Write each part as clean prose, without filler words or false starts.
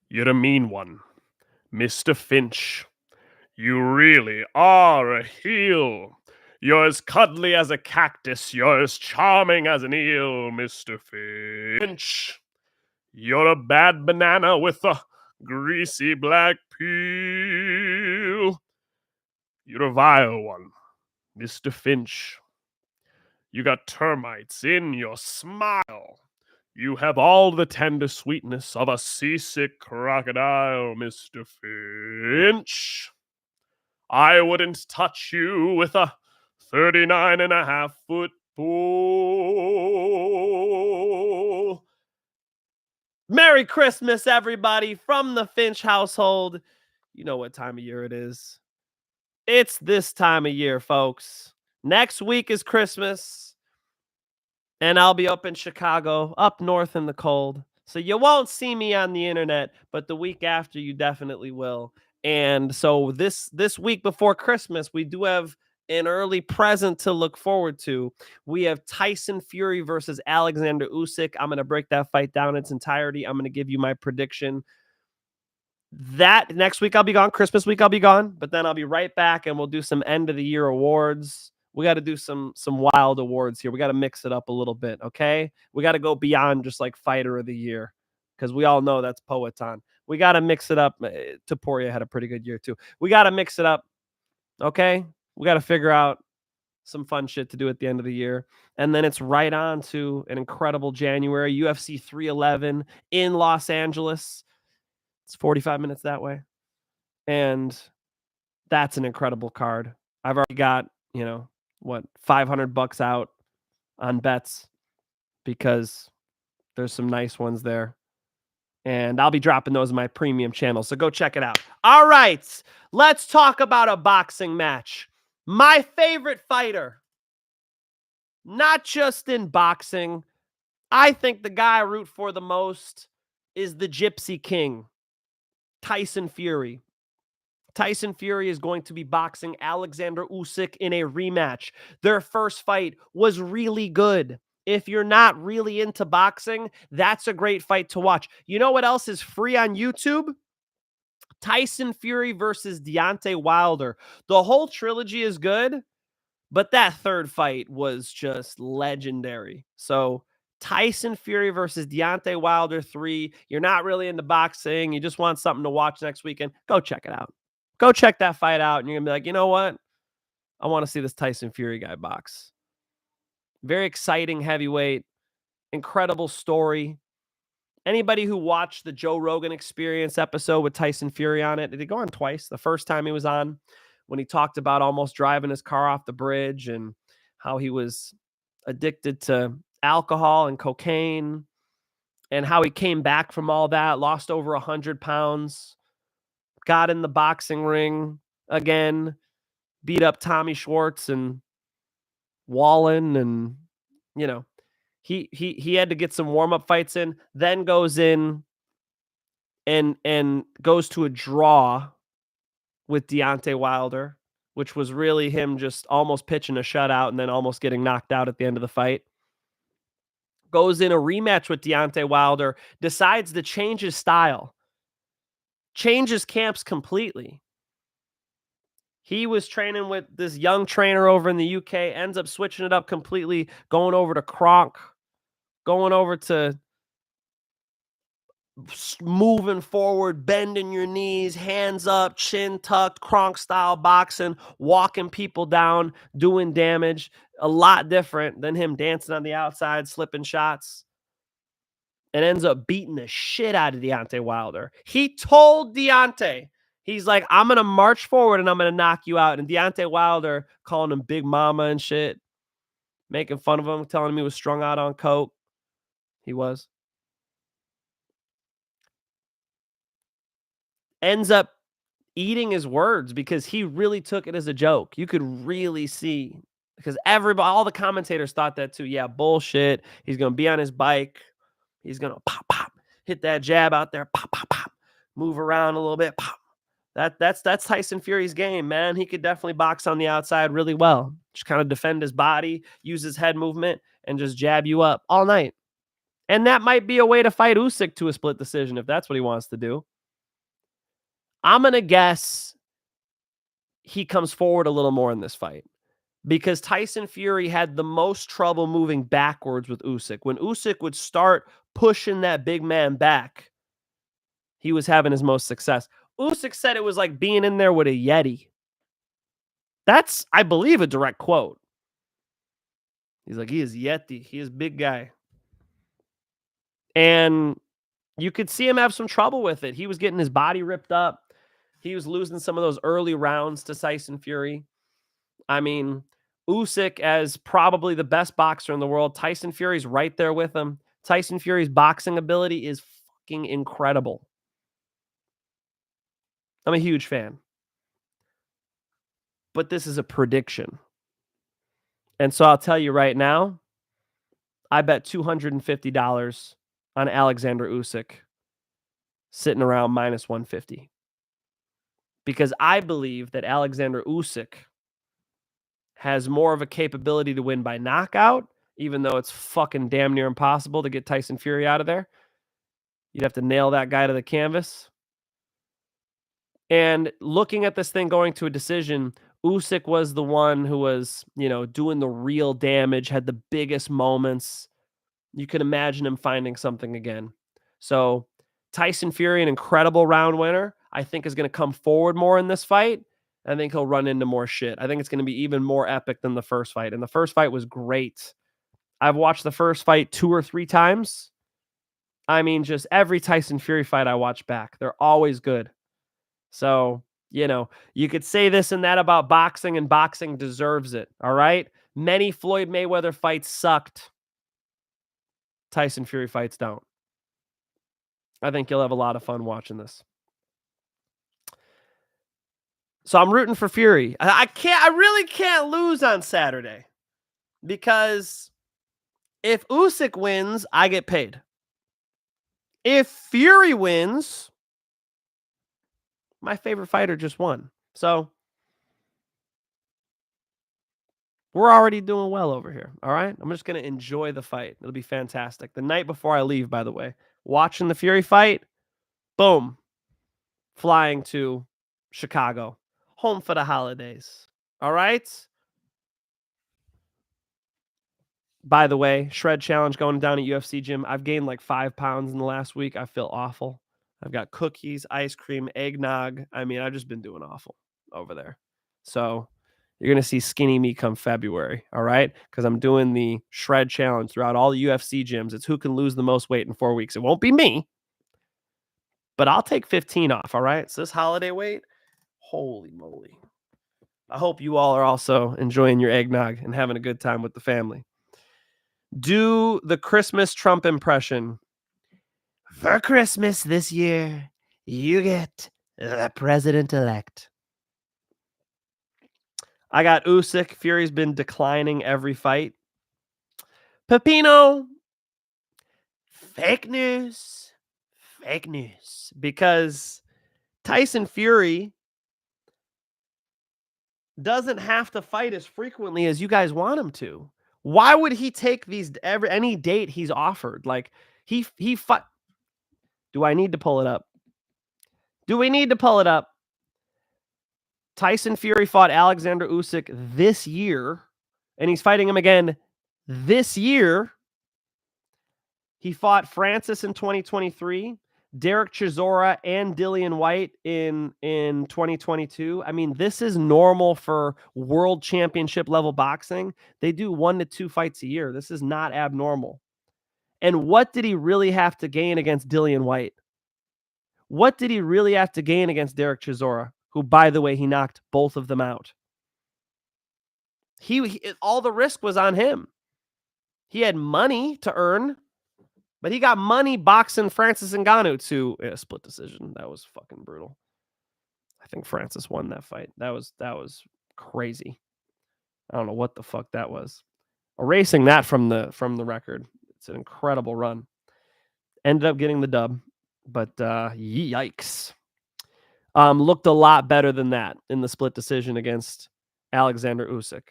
You're a mean one, Mr. Finch. You really are a heel. You're as cuddly as a cactus. You're as charming as an eel, Mr. Finch. You're a bad banana with a greasy black peel. You're a vile one, Mr. Finch. You got termites in your smile. You have all the tender sweetness of a seasick crocodile, Mr. Finch. I wouldn't touch you with a 39.5-foot pole. Merry Christmas, everybody, from the Finch household. You know what time of year it is. It's this time of year, folks. Next week is Christmas, and I'll be up in Chicago, up north in the cold. So you won't see me on the internet, but the week after you definitely will. And so this week before Christmas, we do have an early present to look forward to. We have Tyson Fury versus Alexander Usyk. I'm going to break that fight down in its entirety. I'm going to give you my prediction. That next week I'll be gone. Christmas week I'll be gone, but then I'll be right back and we'll do some end of the year awards. We got to do some wild awards here. We got to mix it up a little bit, okay? We got to go beyond just like fighter of the year, because we all know that's Poetan. We got to mix it up. Taporia had a pretty good year too. We got to mix it up, okay? We got to figure out some fun shit to do at the end of the year. And then it's right on to an incredible January, UFC 311 in Los Angeles. It's 45 minutes that way. And that's an incredible card. I've already got, $500 out on bets because there's some nice ones there. And I'll be dropping those in my premium channel. So go check it out. All right. Let's talk about a boxing match. My favorite fighter, not just in boxing, I think the guy I root for the most is the Gypsy King, Tyson Fury. Tyson Fury is going to be boxing Alexander Usyk in a rematch. Their first fight was really good. If you're not really into boxing, that's a great fight to watch. You know what else is free on YouTube? Tyson Fury versus Deontay Wilder. The whole trilogy is good, but that third fight was just legendary. So Tyson Fury versus Deontay Wilder 3. You're not really into boxing. You just want something to watch next weekend. Go check it out. Go check that fight out, and you're going to be like, you know what? I want to see this Tyson Fury guy box. Very exciting heavyweight. Incredible story. Anybody who watched the Joe Rogan Experience episode with Tyson Fury on it, did he go on twice? The first time he was on, when he talked about almost driving his car off the bridge and how he was addicted to alcohol and cocaine and how he came back from all that, lost over 100 pounds, got in the boxing ring again, beat up Tommy Schwartz and Wallen, and he had to get some warm-up fights in, then goes in and goes to a draw with Deontay Wilder, which was really him just almost pitching a shutout and then almost getting knocked out at the end of the fight. Goes in a rematch with Deontay Wilder, decides to change his style, changes camps completely. He was training with this young trainer over in the UK, ends up switching it up completely, going over to Kronk, going over to moving forward, bending your knees, hands up, chin tucked, Kronk style boxing, walking people down, doing damage. A lot different than him dancing on the outside, slipping shots. And ends up beating the shit out of Deontay Wilder. He told Deontay, he's like, I'm going to march forward and I'm going to knock you out. And Deontay Wilder calling him Big Mama and shit, making fun of him, telling him he was strung out on coke. He was. Ends up eating his words because he really took it as a joke. You could really see, because all the commentators thought that too. Yeah, bullshit. He's going to be on his bike. He's going to pop, pop, hit that jab out there, pop, pop, pop, move around a little bit, pop. That's Tyson Fury's game, man. He could definitely box on the outside really well. Just kind of defend his body, use his head movement, and just jab you up all night. And that might be a way to fight Usyk to a split decision if that's what he wants to do. I'm going to guess he comes forward a little more in this fight because Tyson Fury had the most trouble moving backwards with Usyk. When Usyk would start pushing that big man back, he was having his most success. Usyk said it was like being in there with a Yeti. That's, I believe, a direct quote. He's like, he is Yeti. He is big guy. And you could see him have some trouble with it. He was getting his body ripped up. He was losing some of those early rounds to Tyson Fury. I mean, Usyk as probably the best boxer in the world. Tyson Fury's right there with him. Tyson Fury's boxing ability is fucking incredible. I'm a huge fan. But this is a prediction. And so I'll tell you right now, I bet $250 on Alexander Usyk sitting around minus 150. Because I believe that Alexander Usyk has more of a capability to win by knockout, even though it's fucking damn near impossible to get Tyson Fury out of there. You'd have to nail that guy to the canvas. And looking at this thing going to a decision, Usyk was the one who was, doing the real damage, had the biggest moments. You could imagine him finding something again. So Tyson Fury, an incredible round winner, I think is going to come forward more in this fight. I think he'll run into more shit. I think it's going to be even more epic than the first fight. And the first fight was great. I've watched the first fight 2 or 3 times. I mean, just every Tyson Fury fight I watch back, they're always good. So, you could say this and that about boxing, and boxing deserves it. All right. Many Floyd Mayweather fights sucked. Tyson Fury fights don't. I think you'll have a lot of fun watching this. So I'm rooting for Fury. I really can't lose on Saturday because if Usyk wins, I get paid. If Fury wins, my favorite fighter just won. So we're already doing well over here. All right. I'm just going to enjoy the fight. It'll be fantastic. The night before I leave, by the way, watching the Fury fight, boom, flying to Chicago, home for the holidays. All right. By the way, shred challenge going down at UFC gym. I've gained like 5 pounds in the last week. I feel awful. I've got cookies, ice cream, eggnog. I mean, I've just been doing awful over there. So you're going to see skinny me come February. All right. Because I'm doing the shred challenge throughout all the UFC gyms. It's who can lose the most weight in 4 weeks. It won't be me, but I'll take 15 off. All right. So this holiday weight, holy moly. I hope you all are also enjoying your eggnog and having a good time with the family. Do the Christmas Trump impression. For Christmas this year, you get the president-elect. I got Usyk. Fury's been declining every fight. Pepino. Fake news. Fake news. Because Tyson Fury doesn't have to fight as frequently as you guys want him to. Why would he take any date he's offered? Like he fought. Do I need to pull it up? Do we need to pull it up? Tyson Fury fought Alexander Usyk this year, and he's fighting him again this year. He fought Francis in 2023, Derek Chisora and Dillian White in 2022. I mean, this is normal for world championship level boxing. They do 1 to 2 fights a year. This is not abnormal. And what did he really have to gain against Dillian White? What did he really have to gain against Derek Chisora, who, by the way, he knocked both of them out? He all the risk was on him. He had money to earn, but he got money boxing Francis Ngannou to a split decision. That was fucking brutal. I think Francis won that fight. That was crazy. I don't know what the fuck that was. Erasing that from the record. It's an incredible run. Ended up getting the dub, but yikes. Looked a lot better than that in the split decision against Alexander Usyk,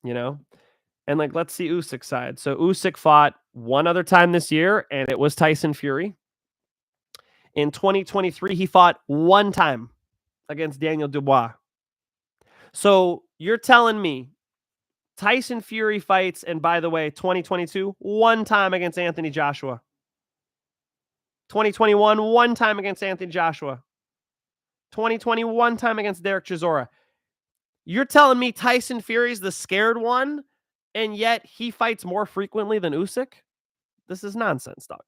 And let's see Usyk's side. So Usyk fought one other time this year, and it was Tyson Fury. In 2023, he fought one time. against Daniel Dubois. So you're telling me Tyson Fury fights, and by the way, 2022, one time against Anthony Joshua. 2021, one time against Anthony Joshua. 2021 time against Derek Chisora. You're telling me Tyson Fury's the scared one, and yet he fights more frequently than Usyk? This is nonsense, dog.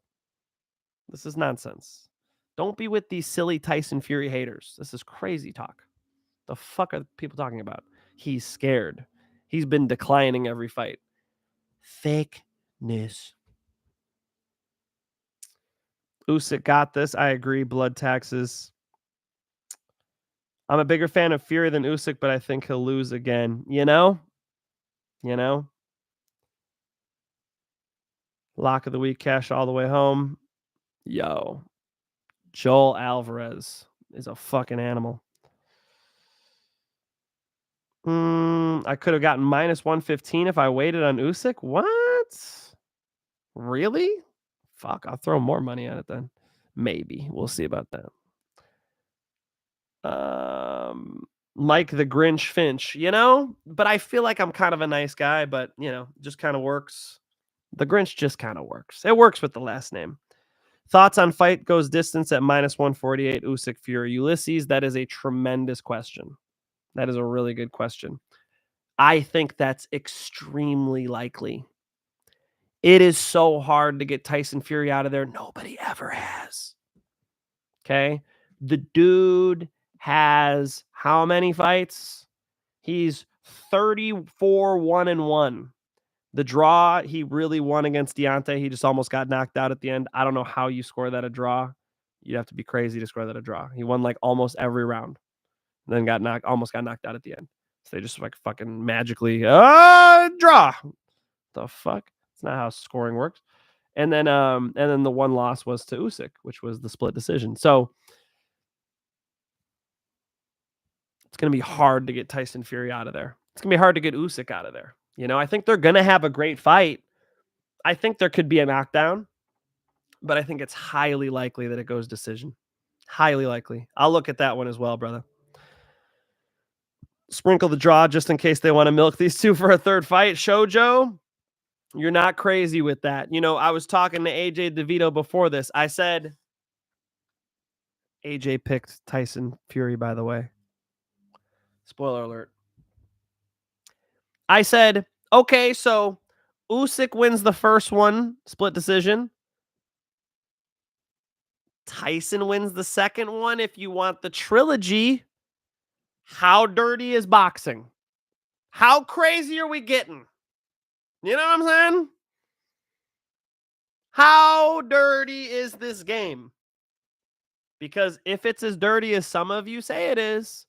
This is nonsense. Don't be with these silly Tyson Fury haters. This is crazy talk. The fuck are people talking about? He's scared. He's been declining every fight. Fake news. Usyk got this. I agree. Blood taxes. I'm a bigger fan of Fury than Usyk, but I think he'll lose again. You know? Lock of the week, cash all the way home. Yo. Joel Alvarez is a fucking animal. I could have gotten minus 115 if I waited on Usyk. What? Really? Fuck, I'll throw more money at it then. Maybe. We'll see about that. Mike the Grinch Finch, but I feel like I'm kind of a nice guy, but just kind of works. The Grinch just kind of works. It works with the last name. Thoughts on fight goes distance at minus 148, Usyk Fury. Ulysses, that is a tremendous question. That is a really good question. I think that's extremely likely. It is so hard to get Tyson Fury out of there. Nobody ever has. Okay? The dude has how many fights? He's 34-1-1. The draw, he really won against Deontay. He just almost got knocked out at the end. I don't know how you score that a draw. You'd have to be crazy to score that a draw. He won like almost every round. Then almost got knocked out at the end. So they just like fucking magically draw. The fuck? That's not how scoring works. And then the one loss was to Usyk, which was the split decision. So it's gonna be hard to get Tyson Fury out of there. It's gonna be hard to get Usyk out of there. I think they're gonna have a great fight. I think there could be a knockdown, but I think it's highly likely that it goes decision. Highly likely. I'll look at that one as well, brother. Sprinkle the draw just in case they want to milk these two for a third fight. Shoujo, you're not crazy with that. I was talking to AJ DeVito before this. I said, AJ picked Tyson Fury, by the way. Spoiler alert. I said, okay, so Usyk wins the first one, split decision. Tyson wins the second one. If you want the trilogy, how dirty is boxing? How crazy are we getting? You know what I'm saying? How dirty is this game? Because if it's as dirty as some of you say it is,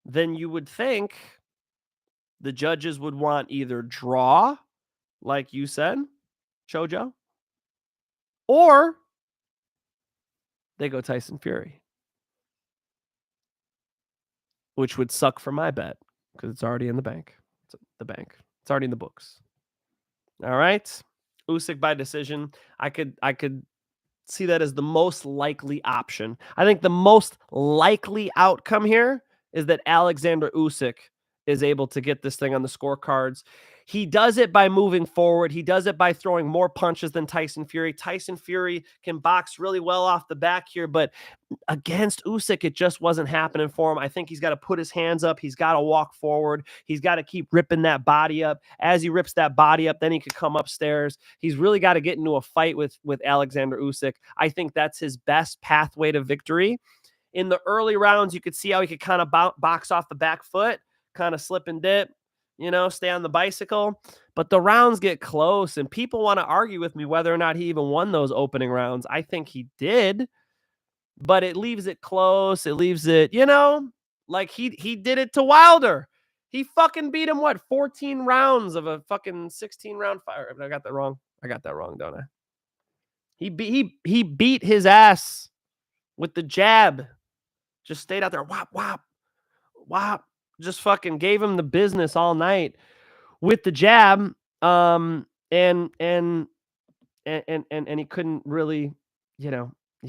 then you would think the judges would want either draw, like you said, Chojo, or they go Tyson Fury, which would suck for my bet because it's already in the bank. It's already in the books. All right. Usyk by decision. I could see that as the most likely option. I think the most likely outcome here is that Alexander Usyk is able to get this thing on the scorecards. He does it by moving forward. He does it by throwing more punches than Tyson Fury. Tyson Fury can box really well off the back here, but against Usyk, it just wasn't happening for him. I think he's got to put his hands up. He's got to walk forward. He's got to keep ripping that body up. As he rips that body up, then he could come upstairs. He's really got to get into a fight with Alexander Usyk. I think that's his best pathway to victory. In the early rounds, you could see how he could kind of box off the back foot, kind of slip and dip, stay on the bicycle. But the rounds get close, and people want to argue with me whether or not he even won those opening rounds. I think he did, but it leaves it close. It leaves it, like he did it to Wilder. He fucking beat him, 14 rounds of a fucking 16-round fight. I got that wrong. Don't I? He beat his ass with the jab. Just stayed out there. Whop, whop, whop. Just fucking gave him the business all night with the jab. And he couldn't really, he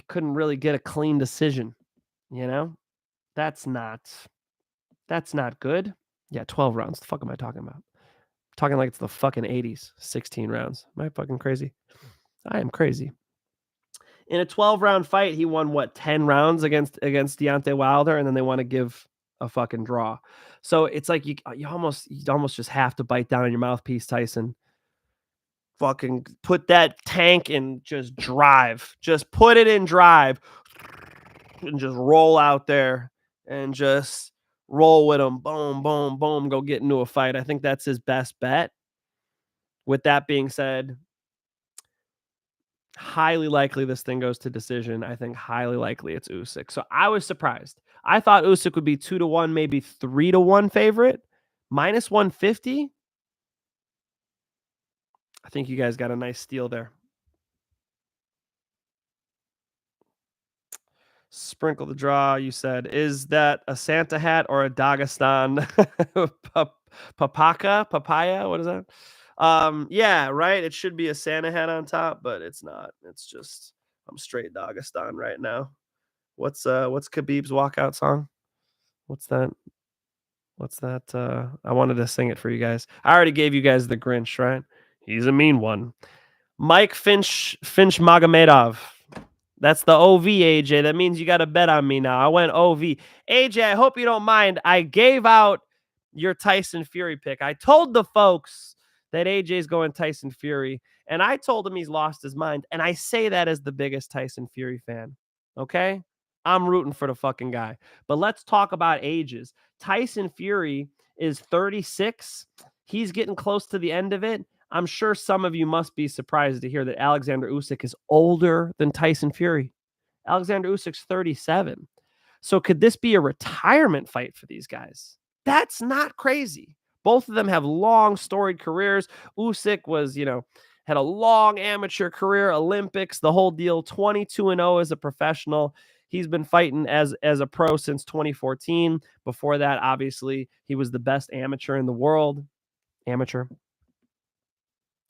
couldn't really get a clean decision, That's not good. Yeah, 12 rounds. The fuck am I talking about? Talking like it's the fucking 80s. 16 rounds. Am I fucking crazy? I am crazy. In a 12-round fight, he won what, 10 rounds against Deontay Wilder, and then they want to give a fucking draw. So it's like you almost just have to bite down on your mouthpiece, Tyson. Fucking put that tank and just drive. Just put it in drive and just roll out there and just roll with him. Boom, boom, boom. Go get into a fight. I think that's his best bet. With that being said, highly likely this thing goes to decision. I think highly likely it's Usyk. So I was surprised. I thought Usyk would be 2-1, maybe 3-1 favorite. Minus 150. I think you guys got a nice steal there. Sprinkle the draw, you said. Is that a Santa hat or a Dagestan papaya? What is that? Yeah, right. It should be a Santa hat on top, but it's not. It's just I'm straight Dagestan right now. What's Khabib's walkout song? What's that? What's that? I wanted to sing it for you guys. I already gave you guys the Grinch, right? He's a mean one. Mike Finch Magomedov. That's the OV, AJ. That means you got to bet on me now. I went OV. AJ, I hope you don't mind. I gave out your Tyson Fury pick. I told the folks that AJ's going Tyson Fury, and I told him he's lost his mind. And I say that as the biggest Tyson Fury fan. Okay? I'm rooting for the fucking guy. But let's talk about ages. Tyson Fury is 36. He's getting close to the end of it. I'm sure some of you must be surprised to hear that Alexander Usyk is older than Tyson Fury. Alexander Usyk's 37. So could this be a retirement fight for these guys? That's not crazy. Both of them have long storied careers. Usyk was, had a long amateur career, Olympics, the whole deal, 22-0 as a professional. He's been fighting as a pro since 2014. Before that, obviously, he was the best amateur in the world. Amateur.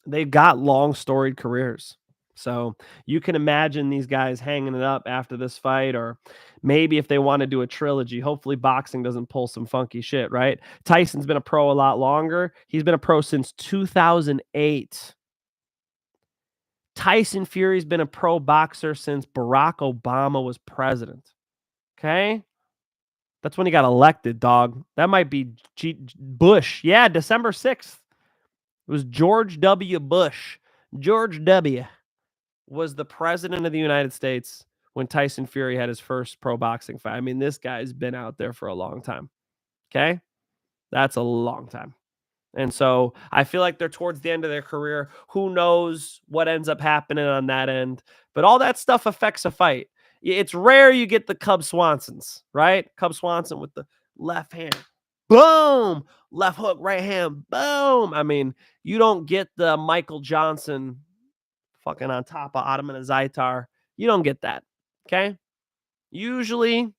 They've got long storied careers. So you can imagine these guys hanging it up after this fight, or maybe if they want to do a trilogy, hopefully boxing doesn't pull some funky shit, right? Tyson's been a pro a lot longer. He's been a pro since 2008. Tyson Fury's been a pro boxer since Barack Obama was president. Okay? That's when he got elected, dog. That might be Bush. Yeah, December 6th. It was George W. Bush. George W. was the president of the United States when Tyson Fury had his first pro boxing fight. I mean, this guy's been out there for a long time. Okay? That's a long time. And so I feel like they're towards the end of their career. Who knows what ends up happening on that end? But all that stuff affects a fight. It's rare you get the Cub Swansons, right? Cub Swanson with the left hand. Boom! Left hook, right hand. Boom! I mean, you don't get the Michael Johnson fucking on top of Ottoman Zaitar. You don't get that. Okay? Usually,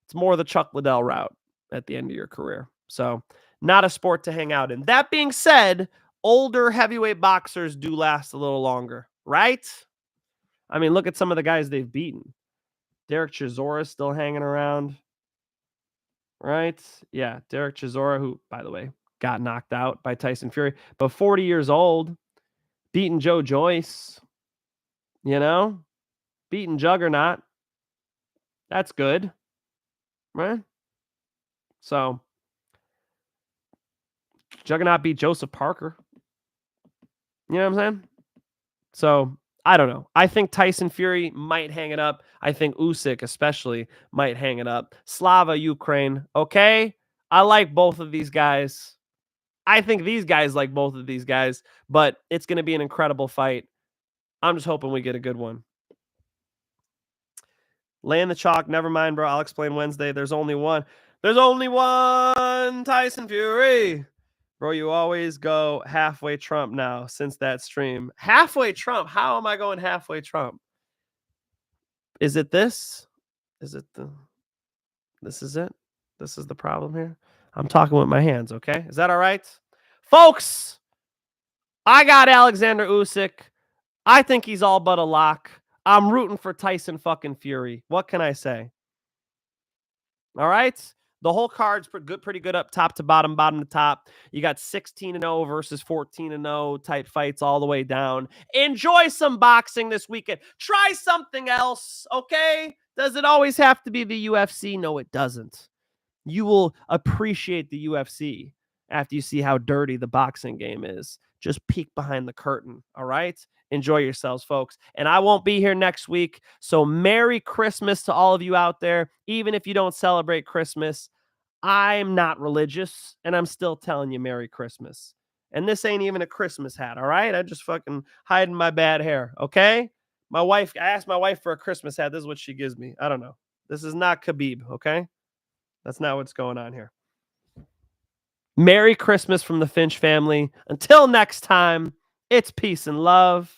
it's more the Chuck Liddell route at the end of your career. So, not a sport to hang out in. That being said, older heavyweight boxers do last a little longer, right? I mean, look at some of the guys they've beaten. Derek Chisora is still hanging around, right? Yeah, Derek Chisora, who, by the way, got knocked out by Tyson Fury, but 40 years old, beating Joe Joyce, beating Juggernaut. That's good, right? So, Juggernaut beat Joseph Parker. You know what I'm saying? So, I don't know. I think Tyson Fury might hang it up. I think Usyk especially might hang it up. Slava Ukraine, okay? I like both of these guys. I think these guys like both of these guys, but it's going to be an incredible fight. I'm just hoping we get a good one. Laying the chalk. Never mind, bro. I'll explain Wednesday. There's only one. There's only one Tyson Fury. Bro, you always go halfway Trump now since that stream. Halfway Trump? How am I going halfway Trump? Is it this? Is it this is it? This is the problem here? I'm talking with my hands, okay? Is that all right? Folks, I got Alexander Usyk. I think he's all but a lock. I'm rooting for Tyson fucking Fury. What can I say? All right. The whole card's pretty good up top to bottom, bottom to top. You got 16-0 versus 14-0 type fights all the way down. Enjoy some boxing this weekend. Try something else, okay? Does it always have to be the UFC? No, it doesn't. You will appreciate the UFC after you see how dirty the boxing game is. Just peek behind the curtain, all right? Enjoy yourselves, folks. And I won't be here next week. So, Merry Christmas to all of you out there. Even if you don't celebrate Christmas, I'm not religious, and I'm still telling you Merry Christmas. And this ain't even a Christmas hat, all right? I just fucking hiding my bad hair, okay? I asked my wife for a Christmas hat. This is what she gives me. I don't know. This is not Khabib, okay? That's not what's going on here. Merry Christmas from the Finch family. Until next time, it's peace and love.